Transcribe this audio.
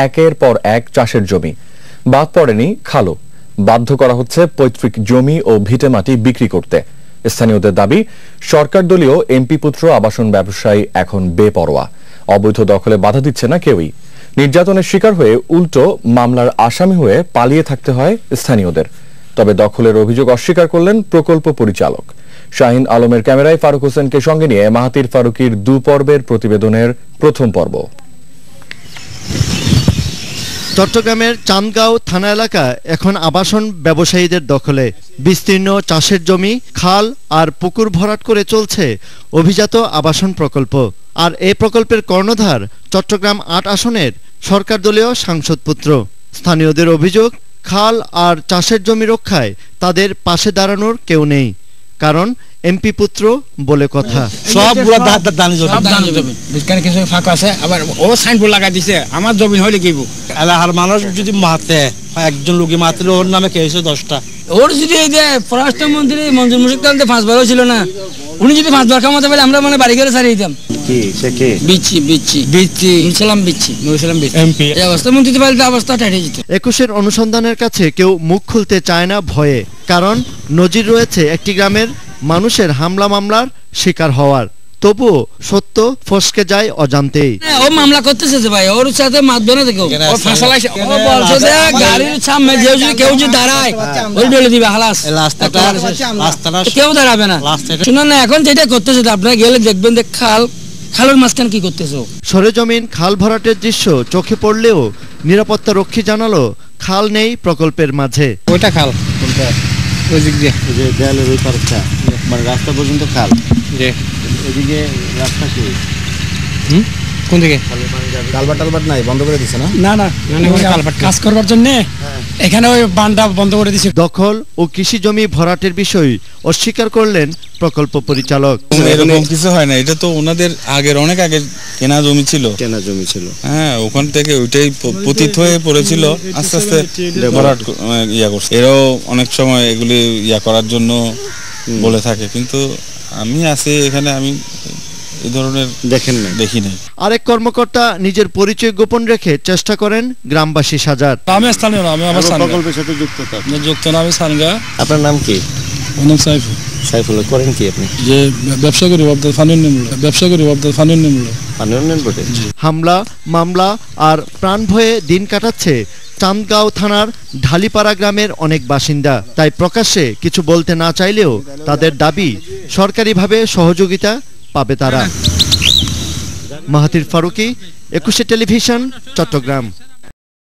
একের পর এক চাষের জমি বাদ পড়েনি খালও বাধ্য করা হচ্ছে পৈতৃক জমি ও ভিটেমাটি বিক্রি করতে। স্থানীয়দের দাবি, সরকার দলীয় এমপি পুত্র আবাসন ব্যবসায়ী এখন বেপরোয়া, অবৈধ দখলে বাধা দিচ্ছে না কেউই। নির্যাতনের শিকার হয়ে উল্টো মামলার আসামি হয়ে পালিয়ে থাকতে হয় স্থানীয়দের। তবে দখলের অভিযোগ অস্বীকার করলেন প্রকল্প পরিচালক। শাহিন আলমের ক্যামেরায় ফারুক হোসেনকে সঙ্গে নিয়ে মাহাতির ফারুকীর দুপর্বের প্রতিবেদনের প্রথম পর্ব। চট্টগ্রামের চান্দগাঁও থানা এলাকা এখন আবাসন ব্যবসায়ীদের দখলে। বিস্তীর্ণ চাষের জমি, খাল আর পুকুর ভরাট করে চলছে অভিজাত আবাসন প্রকল্প। আর এই প্রকল্পের কর্ণধার চট্টগ্রাম ৮ আসনের সরকার দলীয় সাংসদ পুত্র। স্থানীয়দের অভিযোগ, খাল আর চাষের জমি রক্ষায় তাদের পাশে দাঁড়ানোর কেউ নেই, কারণ এমপি পুত্র বলে কথা। সবগুলো কিছু ফাঁকা আছে, আবার ও সাইনবোর্ড লাগাই দিছে আমার জমি হইলে কি এলাকার মানুষ যদি মাতে একজন লোকে মাতলে ওর নামে কেস 10টা। ওর যদি এই যে পররাষ্ট্রমন্ত্রী মঞ্জুর মুশিক 5 বারও ছিল না, উনি যদি 5 বার কামাতে পারে আমরা মানে বাড়ি ঘরে ছাড়িয়ে দিতাম। কি সে কে বিচ্ছি এমপি এই অবস্থা মন্ত্রী পারলে অবস্থা টাইট হয়ে যেত। 21-এর অনুসন্ধানের কাছে কেউ মুখ খুলতে চায় না ভয়ে, কারণ নজির রয়েছে একটি গ্রামের মানুষের হামলা মামলার শিকার হওয়ার। তবুও সত্য ফসকে যায় অজান্তেই। ও মামলা করতেছে যে ভাই, ওর সাথে মারবে না, দেখো ও ফাঁসালাই, ও বলছে যে গাড়ির সামনে কেউ যদি দাঁড়ায় ওই ডলে দিবে, হালাস কেউ দাঁড়াবে না। শুনুন না, এখন যেটা করতেছে আপনারা গেলে দেখবেন যে খালের মাঝখান কি করতেছে। সরেজমিন খাল ভরাটের দৃশ্য চোখে পড়লেও নিরাপত্তা রক্ষী জানালো খাল নেই প্রকল্পের মাঝে। ওইটা খাল কোনটা? ওই দিক দিয়ে যে দেয়ালের ওই পারটা মানে রাস্তা পর্যন্ত খাল। জি, এদিকে রাস্তা কি কোন দিকে? কালভার্ট নাই, বন্ধ করে দিছে না? না কালভার্ট কাজ করবার জন্য এখানে ওই বানটা বন্ধ করে দিছে। দখল ও কৃষি জমি ভরাটের বিষয় অস্বীকার করলেন প্রকল্প পরিচালক। এরকম কিছু হয় না, এটা তো ওনাদের আগের অনেক আগে কেনা জমি ছিল। হ্যাঁ, ওখান থেকে ওইটাই পতিত হয়ে পড়েছিল, আস্তে আস্তে ভরাট করছে। এরাও অনেক সময় এগুলি করার জন্য বলে থাকে, কিন্তু আমি আছি এখানে, আমি এই ধরনের দেখি নাই। আরেক কর্মকর্তা নিজের পরিচয় গোপন রেখে চেষ্টা করেন গ্রামবাসী সাজার। আমি স্থানীয় না, আমি আমার প্রকল্পের সাথে যুক্ত না, আমি সানগা। আপনার নাম কি? সাইফুল। করেন কি আপনি? যে ব্যবসা করি হামলা মামলা আর প্রাণ ভয়ে দিন কাটাচ্ছে চান্দগাঁও থানার ঢালিপাড়া গ্রামের অনেক বাসিন্দা। তাই প্রকাশ্যে কিছু বলতে না চাইলেও তাদের দাবি সরকারিভাবে সহযোগিতা পাবে তারা। মাহাতির ফারুকী, 21 টেলিভিশন, চট্টগ্রাম।